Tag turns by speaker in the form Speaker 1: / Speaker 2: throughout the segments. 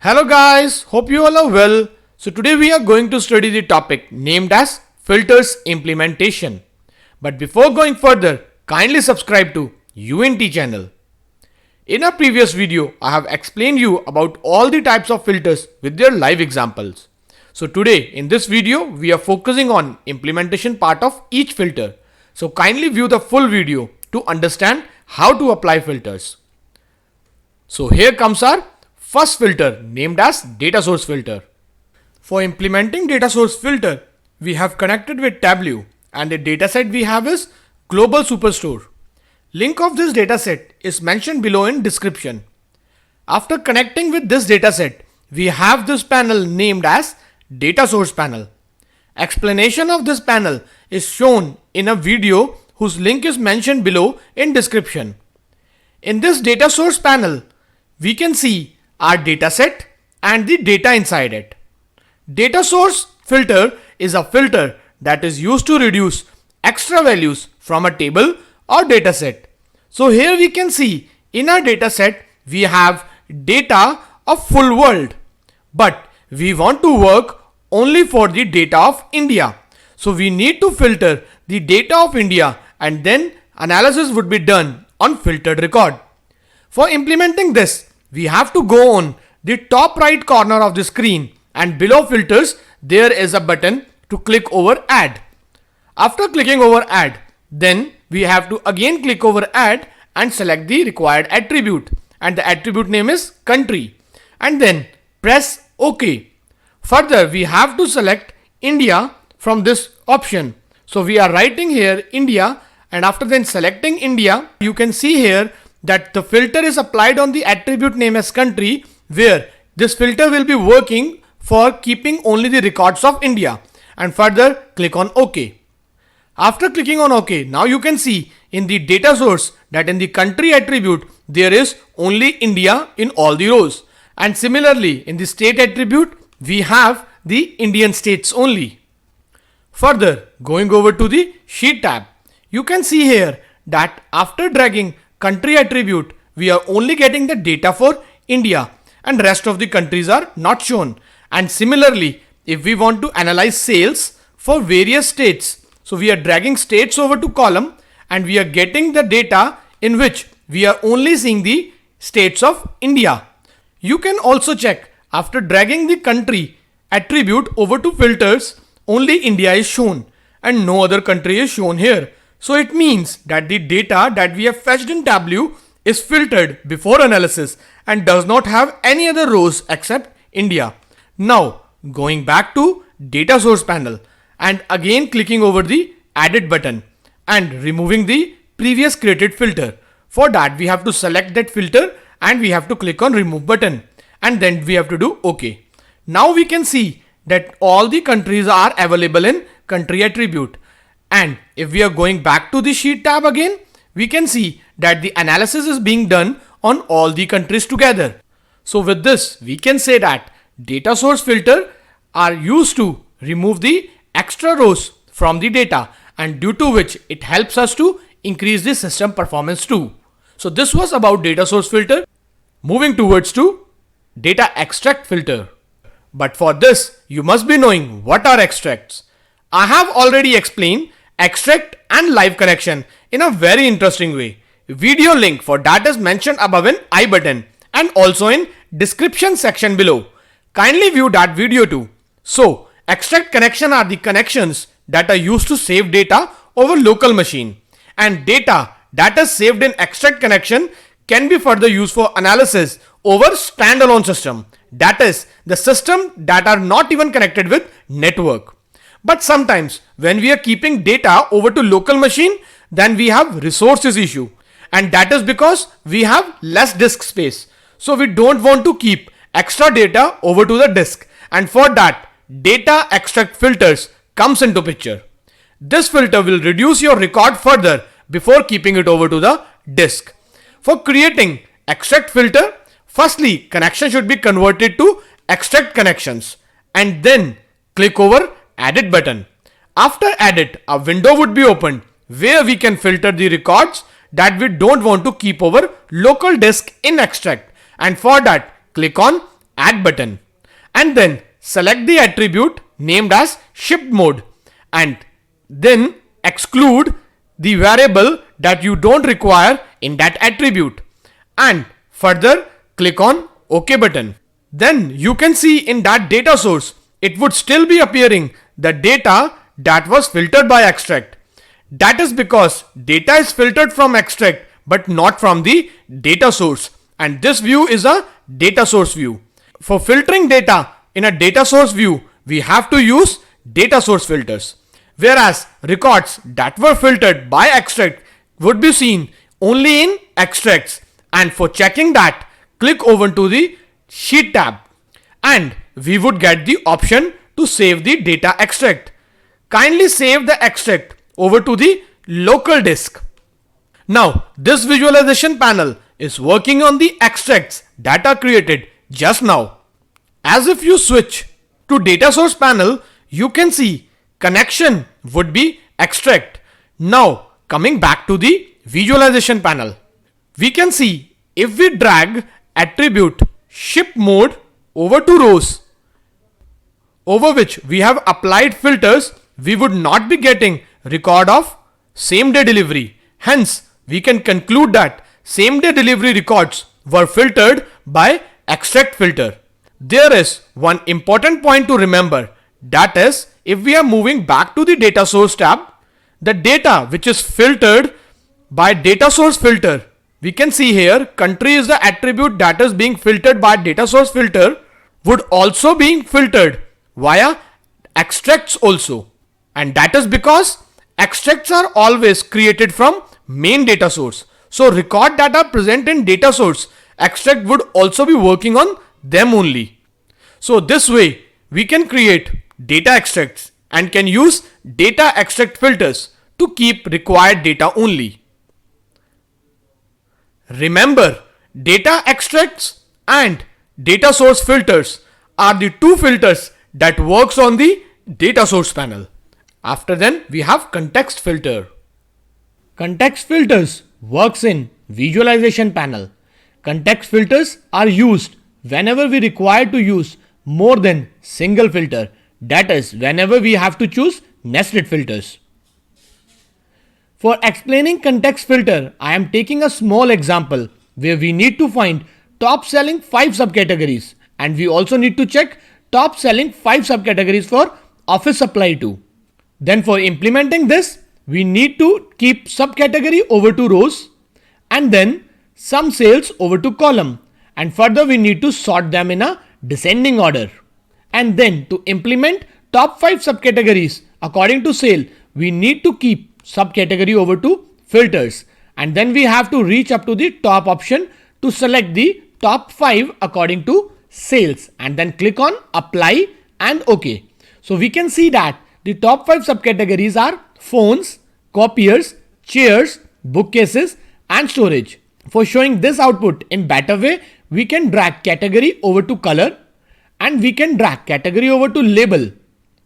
Speaker 1: Hello guys, hope you all are well. So today we are going to study the topic named as filters implementation. But before going further, kindly subscribe to UNT channel. In a previous video, I have explained you about all the types of filters with their live examples. So today in this video, we are focusing on implementation part of each filter. So kindly view the full video to understand how to apply filters. So here comes our first filter named as data source filter. For implementing data source filter, we have connected with Tableau and the dataset we have is Global Superstore. Link of this dataset is mentioned below in description. After connecting with this dataset, we have this panel named as data source panel. Explanation of this panel is shown in a video whose link is mentioned below in description. In this data source panel, we can see our dataset and the data inside it. Data source filter is a filter that is used to reduce extra values from a table or dataset. So here we can see in our dataset we have data of full world, but we want to work only for the data of India. So we need to filter the data of India and then analysis would be done on filtered record. For implementing this, we have to go on the top right corner of the screen and below filters there is a button to click over add. After clicking over add, then we have to again click over add and select the required attribute and the attribute name is country and then press OK. Further, we have to select India from this option. So we are writing here India and after then selecting India, you can see here that the filter is applied on the attribute name as country, where this filter will be working for keeping only the records of India, and further click on OK. After clicking on OK, now you can see in the data source that in the country attribute there is only India in all the rows, and similarly in the state attribute we have the Indian states only. Further, going over to the sheet tab, you can see here that after dragging country attribute, we are only getting the data for India and rest of the countries are not shown. And similarly, if we want to analyze sales for various states, so we are dragging states over to column and we are getting the data in which we are only seeing the states of India. You can also check after dragging the country attribute over to filters, only India is shown and no other country is shown here. So it means that the data that we have fetched in Tableau is filtered before analysis and does not have any other rows except India. Now going back to data source panel and again clicking over the added button and removing the previous created filter. For that we have to select that filter and we have to click on remove button and then we have to do OK. Now we can see that all the countries are available in country attribute. And if we are going back to the sheet tab again, we can see that the analysis is being done on all the countries together. So with this, we can say that data source filter are used to remove the extra rows from the data and due to which it helps us to increase the system performance too. So this was about data source filter. Moving towards to data extract filter. But for this, you must be knowing what are extracts. I have already explained extract and live connection in a very interesting way. Video link for that is mentioned above in I button and also in description section below. Kindly view that video too. So extract connection are the connections that are used to save data over local machine, and data that is saved in extract connection can be further used for analysis over standalone system, that is the system that are not even connected with network. But sometimes when we are keeping data over to local machine, then we have resources issue, and that is because we have less disk space. So we don't want to keep extra data over to the disk, and for that data extract filters comes into picture. This filter will reduce your record further before keeping it over to the disk. For creating extract filter, firstly connection should be converted to extract connections and then click over Edit button. After edit, a window would be opened where we can filter the records that we don't want to keep over local disk in extract, and for that click on add button and then select the attribute named as shipped mode and then exclude the variable that you don't require in that attribute and further click on OK button. Then you can see in that data source it would still be appearing the data that was filtered by extract. That is because data is filtered from extract but not from the data source, and this view is a data source view. For filtering data in a data source view, we have to use data source filters, whereas records that were filtered by extract would be seen only in extracts. And for checking that, click over to the sheet tab and we would get the option to save the data extract. Kindly save the extract over to the local disk. Now this visualization panel is working on the extracts that are created just now. As if you switch to data source panel, you can see connection would be extract. Now coming back to the visualization panel, we can see if we drag attribute ship mode over to rows over which we have applied filters, we would not be getting record of same day delivery. Hence, we can conclude that same day delivery records were filtered by extract filter. There is one important point to remember, that is, if we are moving back to the data source tab, the data which is filtered by data source filter, we can see here country is the attribute that is being filtered by data source filter, would also being filtered via extracts also, and that is because extracts are always created from main data source. So record that are present in data source, extract would also be working on them only. So this way we can create data extracts and can use data extract filters to keep required data only. Remember, data extracts and data source filters are the two filters that works on the data source panel. After then we have context filter. Context filters works in visualization panel. Context filters are used whenever we require to use more than single filter. That is, whenever we have to choose nested filters. For explaining context filter, I am taking a small example where we need to find top selling 5 subcategories and we also need to check top selling 5 subcategories for office supply too. Then for implementing this, we need to keep subcategory over to rows and then some sales over to column, and further we need to sort them in a descending order. And then to implement top 5 subcategories according to sale, we need to keep subcategory over to filters, and then we have to reach up to the top option to select the top 5 according to sales and then click on apply and OK. So we can see that the top 5 subcategories are phones, copiers, chairs, bookcases and storage. For showing this output in better way, we can drag category over to color and we can drag category over to label.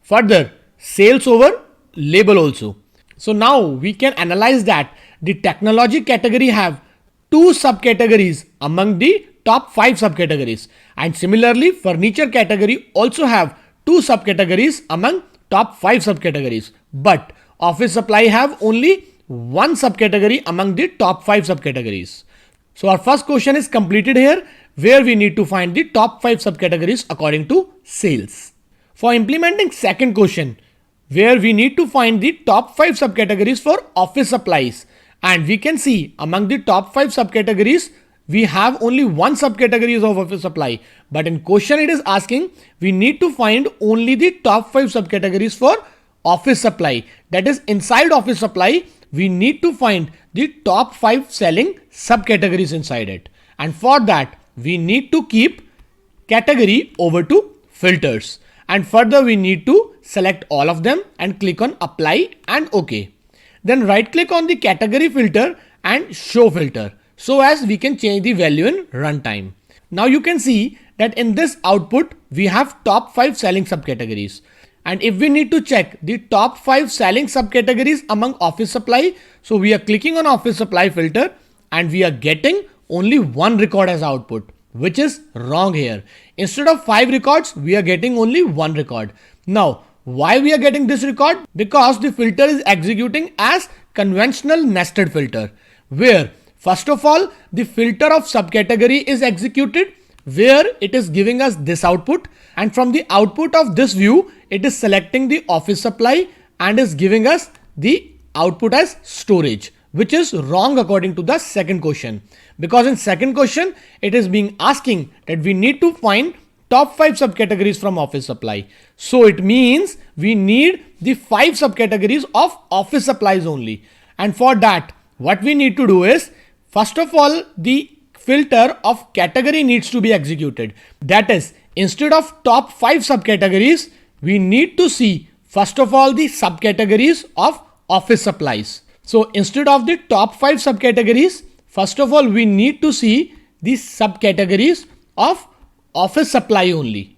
Speaker 1: Further, sales over label also. So now we can analyze that the technology category have 2 subcategories among the top 5 subcategories, and similarly furniture category also have 2 subcategories among top 5 subcategories, but office supply have only 1 subcategory among the top 5 subcategories. So our first question is completed here, where we need to find the top 5 subcategories according to sales. For implementing second question, where we need to find the top 5 subcategories for office supplies, and we can see among the top 5 subcategories we have only 1 subcategory of office supply, but in question it is asking we need to find only the top 5 subcategories for office supply. That is, inside office supply we need to find the top 5 selling subcategories inside it, and for that we need to keep category over to filters, and further we need to select all of them and click on apply and OK. Then right click on the category filter and show filter, so as we can change the value in runtime. Now you can see that in this output we have top 5 selling subcategories, and if we need to check the top 5 selling subcategories among office supply, so we are clicking on office supply filter and we are getting only 1 record as output, which is wrong here. Instead of 5 records, we are getting only 1 record. Now, why we are getting this record? Because the filter is executing as conventional nested filter, where first of all, the filter of subcategory is executed, where it is giving us this output, and from the output of this view, it is selecting the office supply and is giving us the output as storage, which is wrong according to the second question. Because in second question, it is being asking that we need to find top 5 subcategories from office supply. So it means we need the 5 subcategories of office supplies only. And for that, what we need to do is, first of all, the filter of category needs to be executed. That is, instead of top 5 subcategories, we need to see first of all the subcategories of office supplies. So instead of the top 5 subcategories, first of all, we need to see the subcategories of office supply only.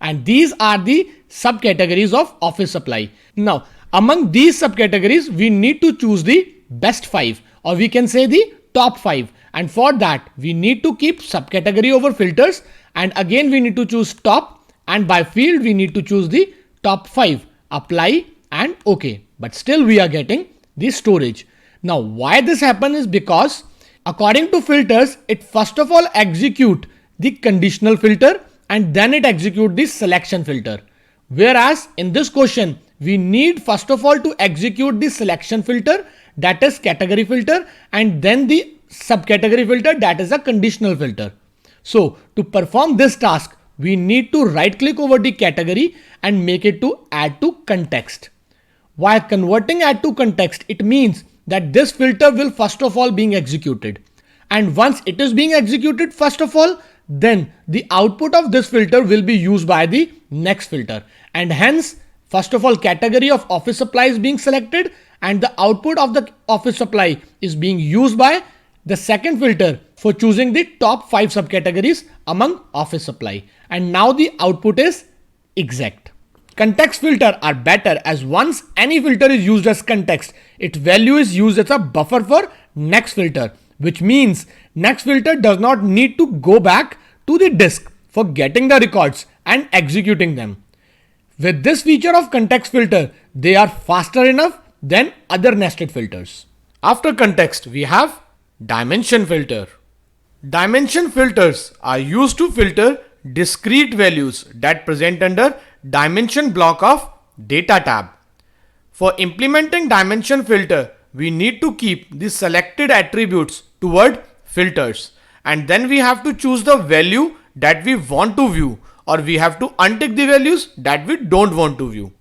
Speaker 1: And these are the subcategories of office supply. Now, among these subcategories, we need to choose the best 5, or we can say the top 5. And for that, we need to keep subcategory over filters. And again, we need to choose top. And by field, we need to choose the top 5. Apply and OK. But still we are getting the storage. Now, why this happens is because according to filters, it first of all execute the conditional filter and then it execute the selection filter. Whereas in this question, we need first of all to execute the selection filter, that is category filter, and then the subcategory filter, that is a conditional filter. So to perform this task, we need to right click over the category and make it to add to context. While converting add to context, it means that this filter will first of all being executed. And once it is being executed first of all, then the output of this filter will be used by the next filter. And hence, first of all, category of office supply is being selected and the output of the office supply is being used by the second filter for choosing the top 5 subcategories among office supply. And now the output is exact. Context filter are better as once any filter is used as context, its value is used as a buffer for next filter, which means next filter does not need to go back to the disk for getting the records and executing them. With this feature of context filter, they are faster enough than other nested filters. After context, we have dimension filter. Dimension filters are used to filter discrete values that present under dimension block of data tab. For implementing dimension filter, we need to keep the selected attributes toward filters, and then we have to choose the value that we want to view, or we have to untick the values that we don't want to view.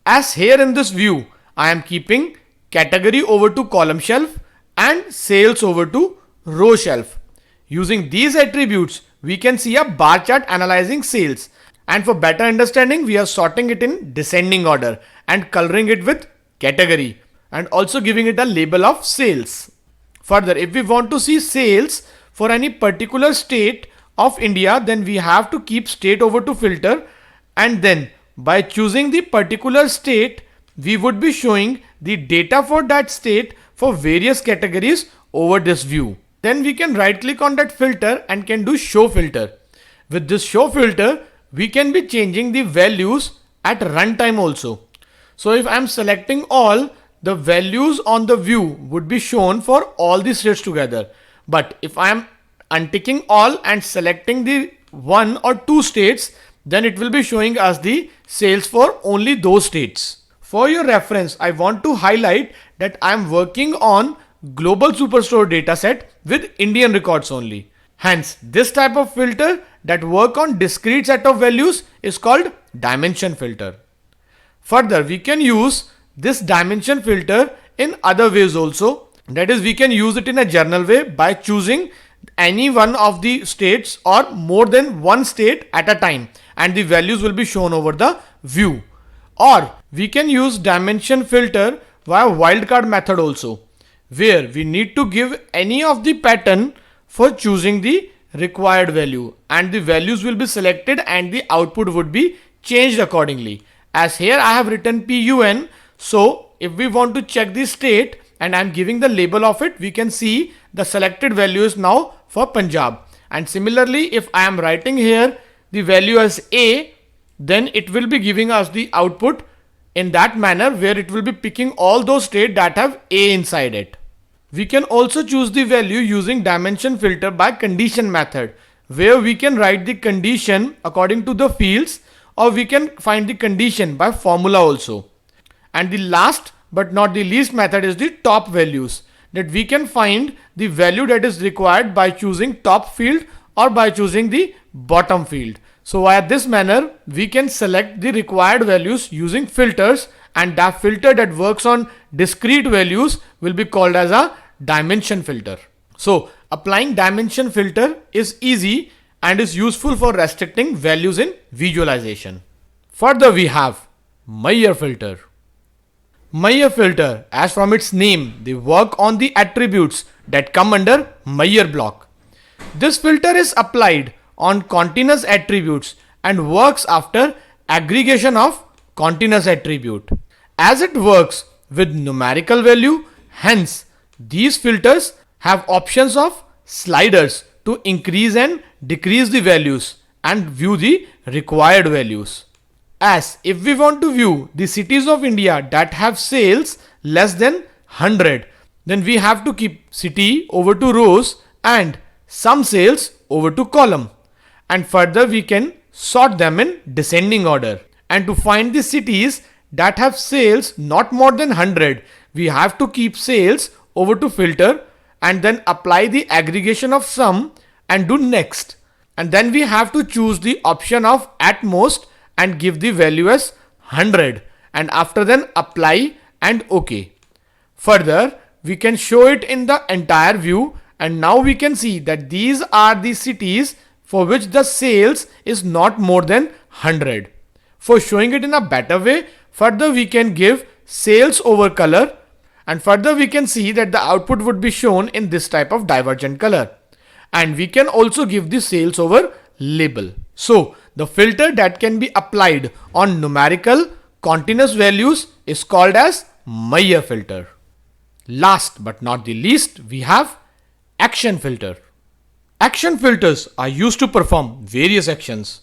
Speaker 1: As here in this view, I am keeping category over to column shelf and sales over to row shelf. Using these attributes, we can see a bar chart analyzing sales. And for better understanding, we are sorting it in descending order and coloring it with category and also giving it a label of sales. Further, if we want to see sales for any particular state of India, then we have to keep state over to filter, and then by choosing the particular state, we would be showing the data for that state for various categories over this view. Then we can right click on that filter and can do show filter. With this show filter, we can be changing the values at runtime also. So if I am selecting all, the values on the view would be shown for all the states together. But if I am unticking all and selecting the 1 or 2 states, then it will be showing us the sales for only those states. For your reference, I want to highlight that I am working on global superstore dataset with Indian records only. Hence, this type of filter that work on discrete set of values is called dimension filter. Further, we can use this dimension filter in other ways also. That is, we can use it in a general way by choosing any one of the states or more than one state at a time, and the values will be shown over the view. Or we can use dimension filter via wildcard method also, where we need to give any of the pattern for choosing the required value, and the values will be selected and the output would be changed accordingly. As here I have written PUN, so if we want to check the state and I am giving the label of it, we can see the selected value is now for Punjab. And similarly, if I am writing here the value as A, then it will be giving us the output in that manner where it will be picking all those states that have A inside it. We can also choose the value using dimension filter by condition method, where we can write the condition according to the fields, or we can find the condition by formula also. And the last but not the least method is the top values, that we can find the value that is required by choosing top field or by choosing the bottom field. So via this manner, we can select the required values using filters, and that filter that works on discrete values will be called as a dimension filter. So applying dimension filter is easy and is useful for restricting values in visualization. Further, we have Meyer filter. Meyer filter, as from its name, they work on the attributes that come under Meyer block. This filter is applied on continuous attributes and works after aggregation of continuous attribute. As it works with numerical value, hence these filters have options of sliders to increase and decrease the values and view the required values. As if we want to view the cities of India that have sales less than 100, then we have to keep city over to rows and some sales over to column. And further we can sort them in descending order. And to find the cities that have sales not more than 100, we have to keep sales over to filter and then apply the aggregation of sum and do next. And then we have to choose the option of at most and give the value as 100, and after then apply and OK. Further, we can show it in the entire view, and now we can see that these are the cities for which the sales is not more than 100. For showing it in a better way, further we can give sales over color, and further we can see that the output would be shown in this type of divergent color. And we can also give the sales over label. So the filter that can be applied on numerical continuous values is called as Meyer filter. Last but not the least, we have action filter. Action filters are used to perform various actions.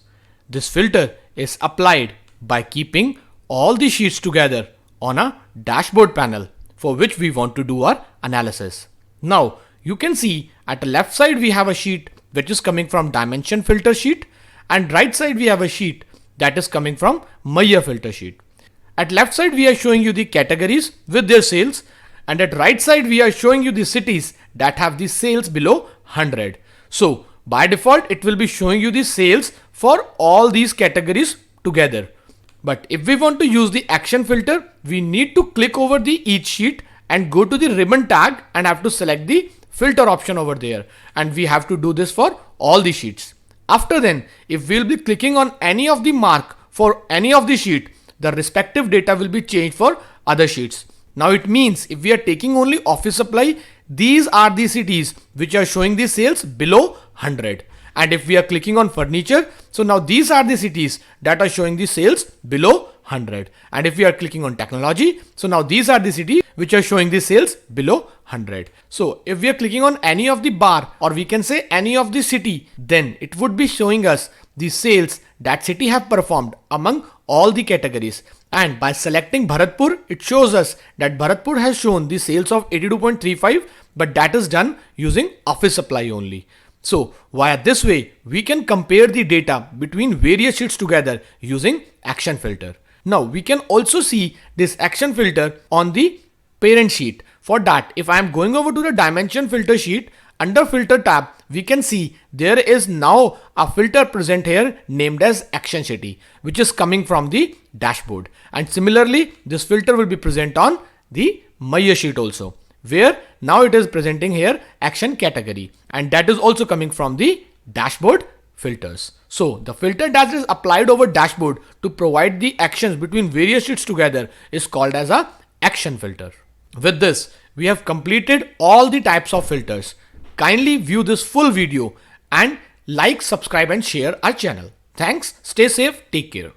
Speaker 1: This filter is applied by keeping all the sheets together on a dashboard panel for which we want to do our analysis. Now you can see at the left side we have a sheet which is coming from dimension filter sheet, and right side we have a sheet that is coming from Meyer filter sheet. At left side we are showing you the categories with their sales, and at right side we are showing you the cities that have the sales below 100. So by default it will be showing you the sales for all these categories together. But if we want to use the action filter, we need to click over the each sheet and go to the ribbon tag and have to select the filter option over there, and we have to do this for all the sheets. After then, if we'll be clicking on any of the mark for any of the sheet, the respective data will be changed for other sheets. Now it means if we are taking only office supply, these are the cities which are showing the sales below 100. And if we are clicking on furniture, so now these are the cities that are showing the sales below 100. And if we are clicking on technology, so now these are the cities which are showing the sales below 100. So if we are clicking on any of the bar, or we can say any of the city, then it would be showing us the sales that city have performed among all the categories. And by selecting Bharatpur, it shows us that Bharatpur has shown the sales of 82.35, but that is done using office supply only. So via this way, we can compare the data between various sheets together using action filter. Now we can also see this action filter on the parent sheet. For that, if I am going over to the dimension filter sheet, under filter tab, we can see there is now a filter present here named as action city, which is coming from the dashboard. And similarly, this filter will be present on the Meyer sheet also, where now it is presenting here action category, and that is also coming from the dashboard filters. So the filter that is applied over dashboard to provide the actions between various sheets together is called as a action filter. With this, we have completed all the types of filters. Kindly view this full video and like, subscribe and share our channel. Thanks, stay safe, take care.